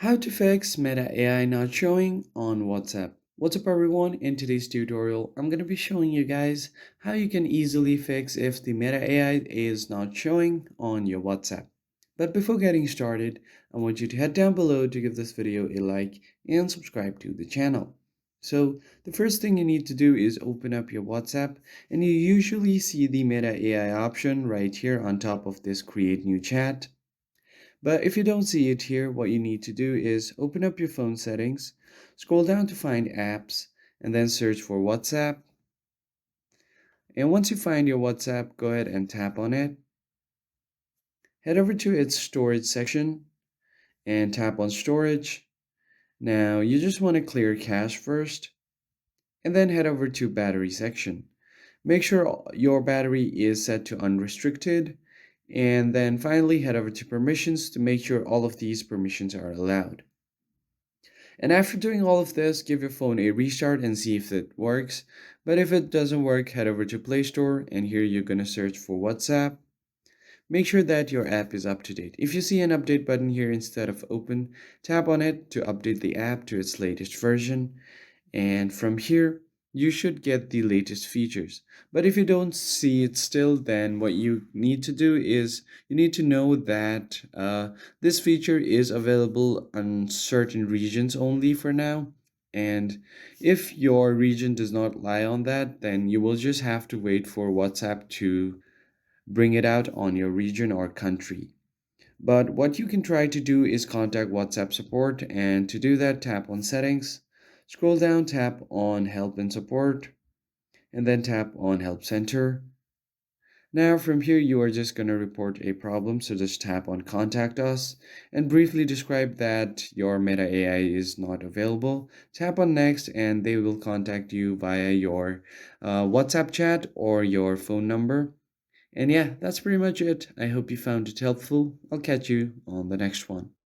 How to fix Meta AI not showing on WhatsApp. What's up everyone? In today's tutorial, I'm going to be showing you guys how you can easily fix if the Meta AI is not showing on your WhatsApp. But before getting started, I want you to head down below to give this video a like and subscribe to the channel. So the first thing you need to do is open up your WhatsApp, and you usually see the Meta AI option right here on top of this create new chat. But if you don't see it here, what you need to do is open up your phone settings, scroll down to find apps, and then search for WhatsApp. And once you find your WhatsApp, go ahead and tap on it. Head over to its storage section and tap on storage. Now you just want to clear cache first, and then head over to battery section. Make sure your battery is set to unrestricted, and then finally head over to permissions to make sure all of these permissions are allowed. And after doing all of this, give your phone a restart and see if it works. But if it doesn't work, head over to Play Store, and here you're going to search for WhatsApp. Make sure that your app is up to date. If you see an update button here instead of open, tap on it to update the app to its latest version. And from here, you should get the latest features. But if you don't see it still, then what you need to do is you need to know that this feature is available on certain regions only for now. And if your region does not lie on that, then you will just have to wait for WhatsApp to bring it out on your region or country. But what you can try to do is contact WhatsApp support, and to do that, tap on settings, scroll down, tap on help and support, and then tap on help center. Now from here you are just going to report a problem, so just tap on contact us and briefly describe that your Meta AI is not available. Tap on next and they will contact you via your WhatsApp chat or your phone number. And yeah, that's pretty much it. I hope you found it helpful. I'll catch you on the next one.